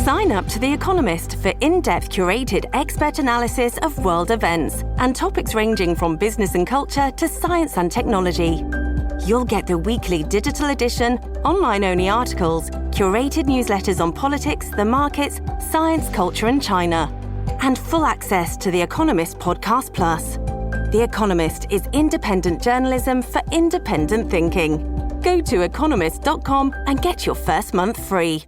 Sign up to The Economist for in-depth curated expert analysis of world events and topics ranging from business and culture to science and technology. You'll get the weekly digital edition, online-only articles, curated newsletters on politics, the markets, science, culture and China, and full access to The Economist Podcast Plus. The Economist is independent journalism for independent thinking. Go to economist.com and get your first month free.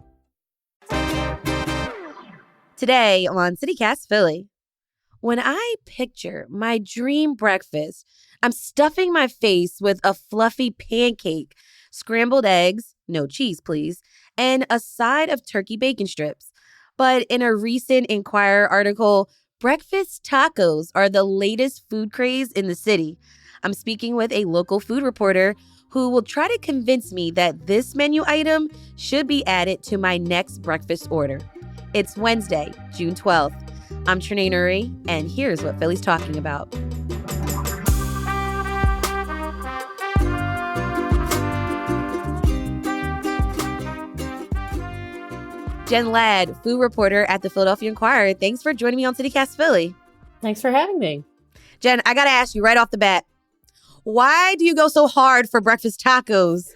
Today on CityCast Philly, when I picture my dream breakfast, I'm stuffing my face with a fluffy pancake, scrambled eggs, no cheese please, and a side of turkey bacon strips. But in a recent Inquirer article, breakfast tacos are the latest food craze in the city. I'm speaking with a local food reporter who will try to convince me that this menu item should be added to my next breakfast order. It's Wednesday, June 12th. I'm Trenae Nuri, and here's what Philly's talking about. Jen Ladd, food reporter at the Philadelphia Inquirer. Thanks for joining me on CityCast Philly. Thanks for having me. Jen, I got to ask you right off the bat, why do you go so hard for breakfast tacos?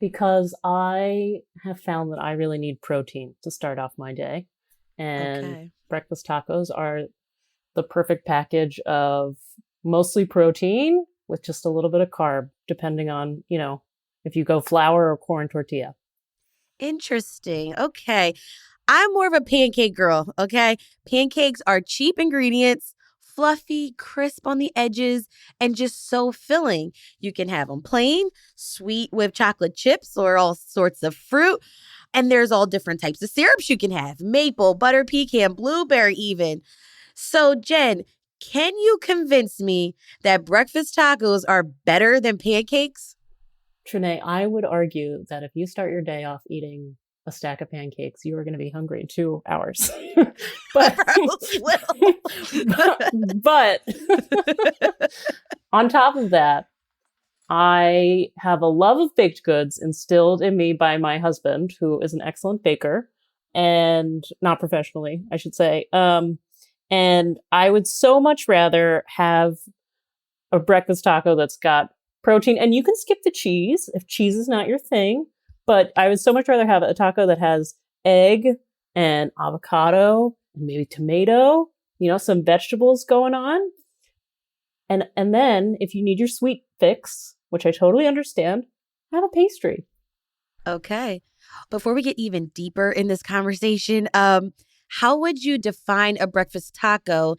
Because I have found that I really need protein to start off my day. And breakfast tacos are the perfect package of mostly protein with just a little bit of carb, depending on, if you go flour or corn tortilla. Interesting. Okay. I'm more of a pancake girl, okay? Pancakes are cheap ingredients, fluffy, crisp on the edges, and just so filling. You can have them plain, sweet with chocolate chips or all sorts of fruit. And there's all different types of syrups you can have. Maple, butter pecan, blueberry even. So, Jen, can you convince me that breakfast tacos are better than pancakes? Trenae, I would argue that if you start your day off eating a stack of pancakes, you are going to be hungry in 2 hours. but on top of that, I have a love of baked goods instilled in me by my husband, who is an excellent baker, and not professionally, I should say. And I would so much rather have a breakfast taco that's got protein, and you can skip the cheese if cheese is not your thing. But I would so much rather have a taco that has egg and avocado and maybe tomato, some vegetables going on. And then if you need your sweet fix, which I totally understand, have a pastry. Okay. Before we get even deeper in this conversation, how would you define a breakfast taco,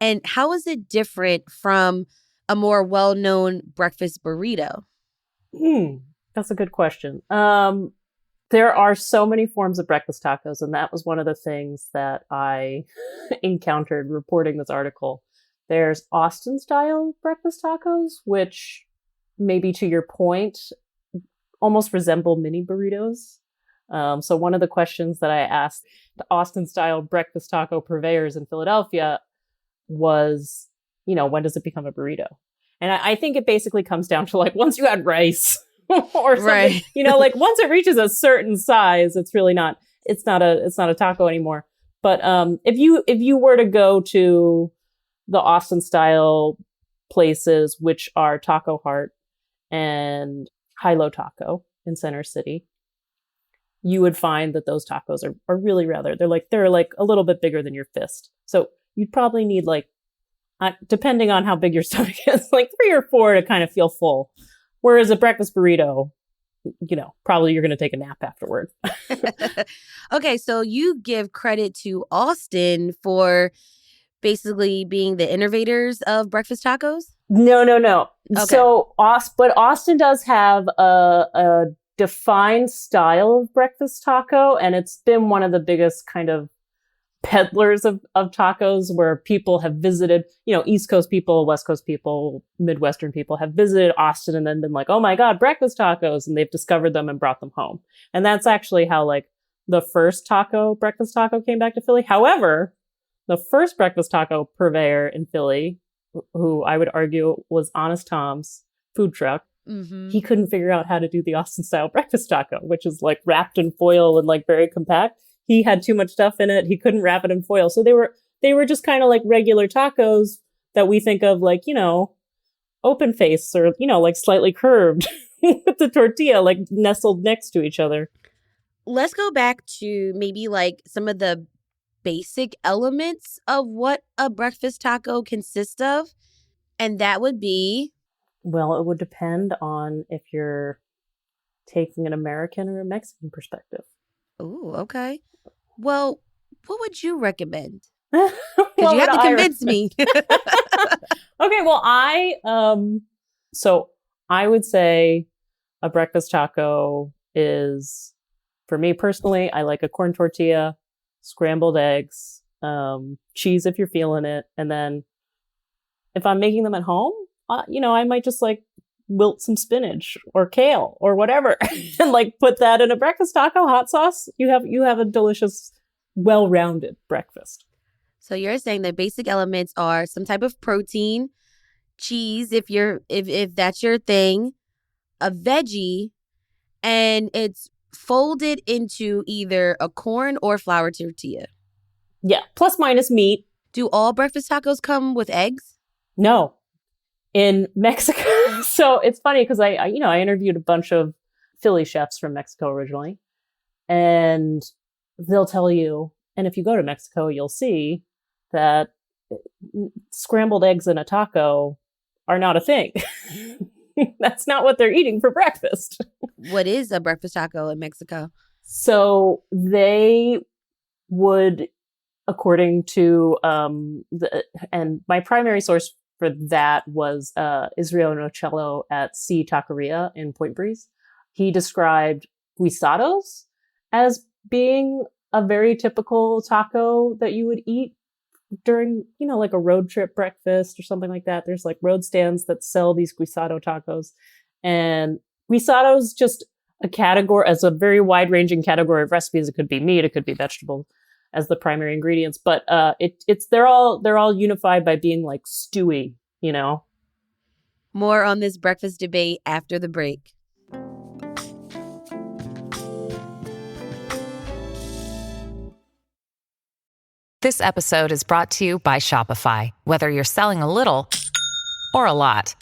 and how is it different from a more well-known breakfast burrito? That's a good question. There are so many forms of breakfast tacos, and that was one of the things that I encountered reporting this article. There's Austin-style breakfast tacos, which, maybe to your point, almost resemble mini burritos. So one of the questions that I asked the Austin-style breakfast taco purveyors in Philadelphia was, when does it become a burrito? And I think it basically comes down to once you add rice or something, right. Once it reaches a certain size, it's really not, it's not a taco anymore. But if you were to go to the Austin style places, which are Taco Heart and Hilo Taco in Center City, you would find that those tacos are really they're a little bit bigger than your fist. So you'd probably need depending on how big your stomach is, 3 or 4 to kind of feel full. Whereas a breakfast burrito, probably you're going to take a nap afterward. Okay, so you give credit to Austin for basically being the innovators of breakfast tacos? No. Okay. So, but Austin does have a defined style of breakfast taco, and it's been one of the biggest kind of peddlers of tacos, where people have visited, East Coast people, West Coast people, Midwestern people have visited Austin and then been like, oh my God, breakfast tacos. And they've discovered them and brought them home. And that's actually how the first breakfast taco came back to Philly. However, the first breakfast taco purveyor in Philly, who I would argue was Honest Tom's food truck, Mm-hmm. he couldn't figure out how to do the Austin style breakfast taco, which is like wrapped in foil and like very compact. He had too much stuff in it. He couldn't wrap it in foil. So they were just kind of like regular tacos that we think of like, open face or, like slightly curved with the tortilla like nestled next to each other. Let's go back to maybe like some of the basic elements of what a breakfast taco consists of. And that would be... Well, it would depend on if you're taking an American or a Mexican perspective. Oh, okay. Well, what would you recommend? Because you have to convince me. Okay, well, I would say a breakfast taco is, for me personally, I like a corn tortilla, scrambled eggs, cheese if you're feeling it, and then if I'm making them at home, I might just like wilt some spinach or kale or whatever and like put that in a breakfast taco, hot sauce. You have a delicious, well-rounded breakfast. So you're saying the basic elements are some type of protein, cheese if that's your thing, a veggie, and it's folded into either a corn or flour tortilla. Yeah, plus minus meat. Do all breakfast tacos come with eggs? No. In Mexico. So it's funny because I interviewed a bunch of Philly chefs from Mexico originally, and they'll tell you, and if you go to Mexico, you'll see that scrambled eggs in a taco are not a thing. That's not what they're eating for breakfast. What is a breakfast taco in Mexico? So they would, according to and my primary source for that was Israel Nocello at C Taqueria in Point Breeze. He described guisados as being a very typical taco that you would eat during, like a road trip breakfast or something like that. There's like road stands that sell these guisado tacos. And guisado is just a category, as a very wide ranging category of recipes. It could be meat, it could be vegetable as the primary ingredients, but they're all unified by being like stewy, More on this breakfast debate after the break. This episode is brought to you by Shopify. Whether you're selling a little or a lot,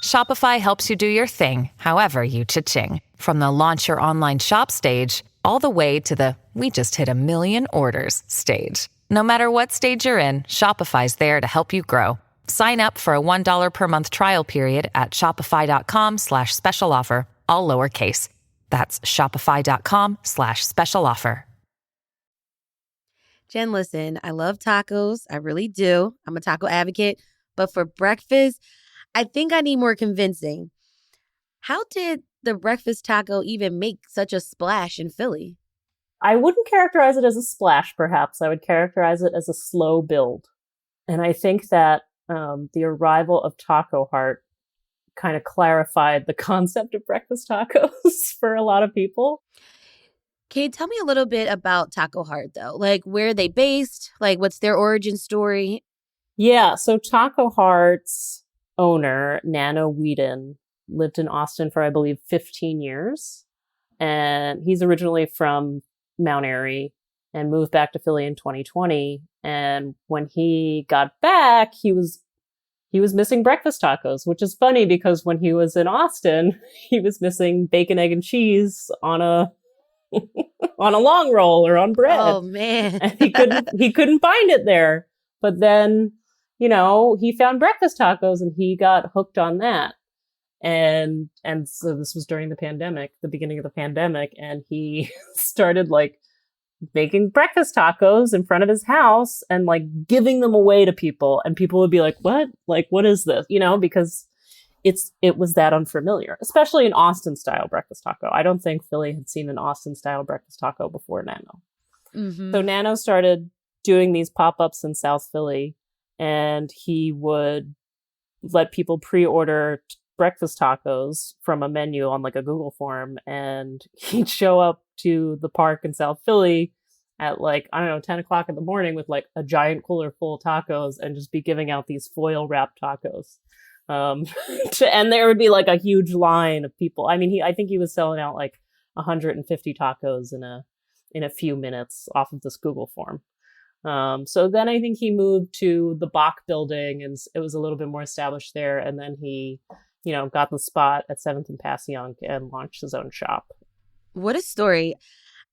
Shopify helps you do your thing, however you cha-ching. From the launch your online shop stage, all the way to the we just hit 1 million orders stage. No matter what stage you're in, Shopify's there to help you grow. Sign up for a $1 per month trial period at shopify.com/special offer, all lowercase. That's shopify.com/special offer. Jen, listen, I love tacos. I really do. I'm a taco advocate. But for breakfast, I think I need more convincing. How did the breakfast taco even make such a splash in Philly? I wouldn't characterize it as a splash, perhaps. I would characterize it as a slow build. And I think that the arrival of Taco Heart kind of clarified the concept of breakfast tacos for a lot of people. Can you tell me a little bit about Taco Heart, though? Like, where are they based? Like, what's their origin story? Yeah, so Taco Heart's owner, Nano Whedon, lived in Austin for, I believe, 15 years. And he's originally from Mount Airy and moved back to Philly in 2020. And when he got back, he was missing breakfast tacos, which is funny because when he was in Austin, he was missing bacon, egg, and cheese on a long roll or on bread. Oh man. And he couldn't find it there. But then, he found breakfast tacos and he got hooked on that. And so this was during the pandemic, the beginning of the pandemic, and he started like making breakfast tacos in front of his house and like giving them away to people, and people would be like, "What? Like, what is this?" Because it was that unfamiliar, especially an Austin style breakfast taco. I don't think Philly had seen an Austin style breakfast taco before Nano. Mm-hmm. So Nano started doing these pop-ups in South Philly, and he would let people pre-order breakfast tacos from a menu on like a Google form, and he'd show up to the park in South Philly at like, 10 o'clock in the morning with like a giant cooler full of tacos and just be giving out these foil wrapped tacos. And there would be like a huge line of people. I mean, I think he was selling out like 150 tacos in a few minutes off of this Google form. So then I think he moved to the Bach building, and it was a little bit more established there. And then he, got the spot at 7th and Passyunk and launched his own shop. What a story.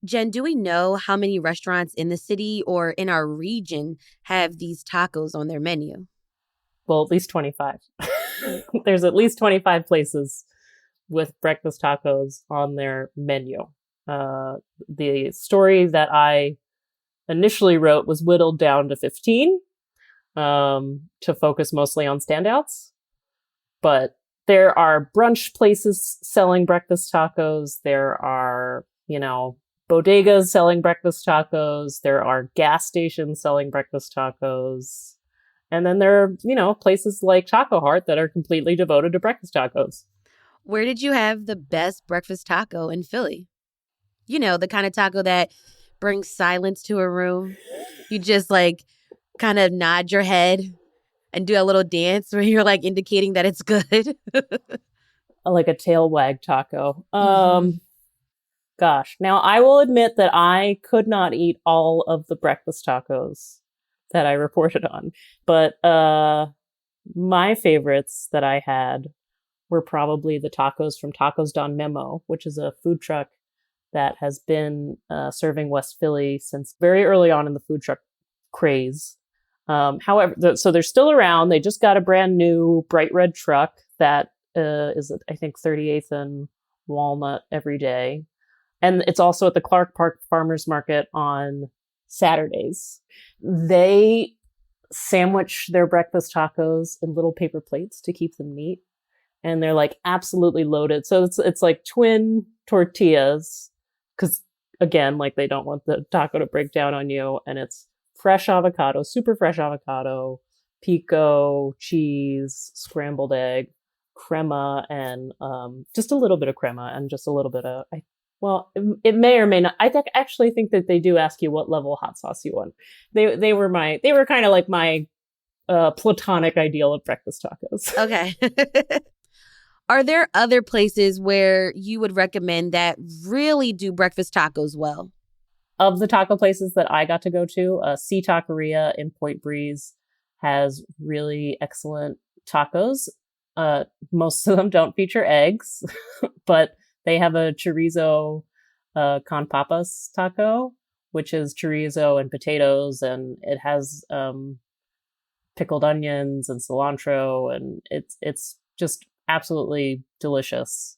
Jen, do we know how many restaurants in the city or in our region have these tacos on their menu? Well, at least 25. There's at least 25 places with breakfast tacos on their menu. The story that I initially wrote was whittled down to 15 to focus mostly on standouts. But there are brunch places selling breakfast tacos. There are, bodegas selling breakfast tacos. There are gas stations selling breakfast tacos. And then there are, places like Taco Heart that are completely devoted to breakfast tacos. Where did you have the best breakfast taco in Philly? The kind of taco that brings silence to a room. You just kind of nod your head and do a little dance where you're indicating that it's good. Like a tail wag taco. Gosh. Now, I will admit that I could not eat all of the breakfast tacos that I reported on. But my favorites that I had were probably the tacos from Tacos Don Memo, which is a food truck that has been serving West Philly since very early on in the food truck craze. However, so they're still around. They just got a brand new bright red truck that is, I think, 38th and Walnut every day. And it's also at the Clark Park Farmers Market on Saturdays. They sandwich their breakfast tacos in little paper plates to keep them neat. And they're absolutely loaded. So it's like twin tortillas. Because again, they don't want the taco to break down on you. And it's fresh avocado, super fresh avocado, pico, cheese, scrambled egg, crema, and just a little bit of crema and just a little bit of, it may or may not. I actually think that they do ask you what level hot sauce you want. They were kind of like my platonic ideal of breakfast tacos. Okay. Are there other places where you would recommend that really do breakfast tacos well? Of the taco places that I got to go to, Sea Taqueria in Point Breeze has really excellent tacos. Most of them don't feature eggs, but they have a chorizo con papas taco, which is chorizo and potatoes, and it has pickled onions and cilantro, and it's just absolutely delicious.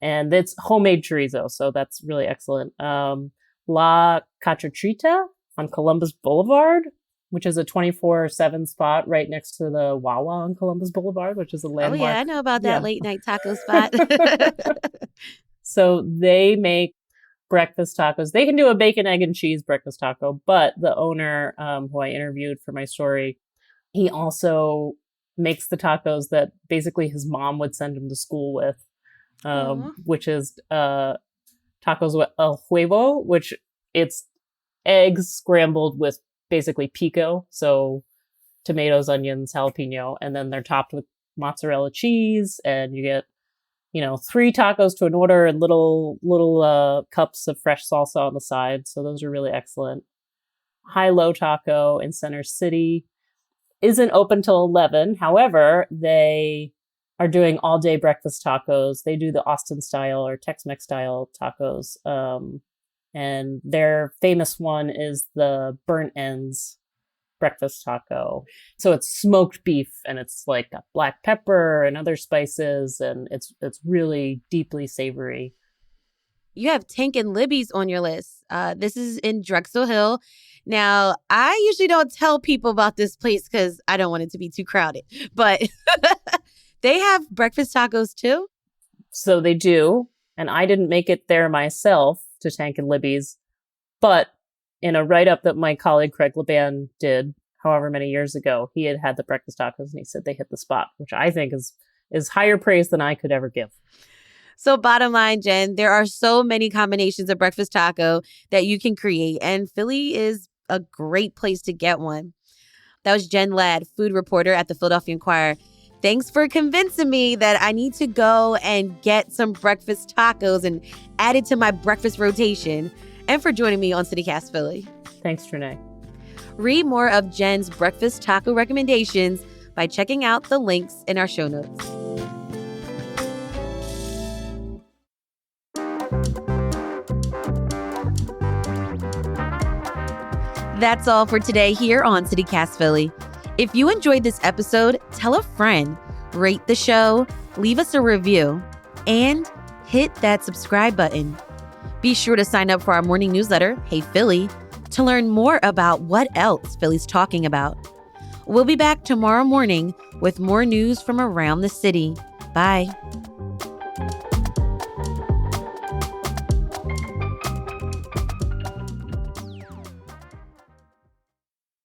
And it's homemade chorizo, so that's really excellent. La Cachatrita on Columbus Boulevard, which is a 24/7 spot right next to the Wawa on Columbus Boulevard, which is a landmark. Oh, yeah, I know about that late night taco spot. So they make breakfast tacos. They can do a bacon, egg, and cheese breakfast taco, but the owner, who I interviewed for my story, he also makes the tacos that basically his mom would send him to school with. Which is tacos with el huevo, which it's eggs scrambled with basically pico, so tomatoes, onions, jalapeno, and then they're topped with mozzarella cheese, and you get 3 tacos to an order and little cups of fresh salsa on the side. So those are really excellent. High Low Taco in Center City isn't open till 11. However, they are doing all day breakfast tacos. They do the Austin style or Tex-Mex style tacos. And their famous one is the Burnt Ends breakfast taco. So it's smoked beef, and it's got black pepper and other spices, and it's really deeply savory. You have Tank and Libby's on your list. This is in Drexel Hill. Now, I usually don't tell people about this place because I don't want it to be too crowded, but they have breakfast tacos too? So they do. And I didn't make it there myself to Tank and Libby's, but in a write-up that my colleague Craig Laban did however many years ago, he had the breakfast tacos, and he said they hit the spot, which I think is higher praise than I could ever give. So bottom line, Jen, there are so many combinations of breakfast taco that you can create, and Philly is a great place to get one. That was Jen Ladd, food reporter at the Philadelphia Inquirer. Thanks for convincing me that I need to go and get some breakfast tacos and add it to my breakfast rotation, and for joining me on CityCast Philly. Thanks, Trinae. Read more of Jen's breakfast taco recommendations by checking out the links in our show notes. That's all for today here on CityCast Philly. If you enjoyed this episode, tell a friend, rate the show, leave us a review, and hit that subscribe button. Be sure to sign up for our morning newsletter, Hey Philly, to learn more about what else Philly's talking about. We'll be back tomorrow morning with more news from around the city. Bye.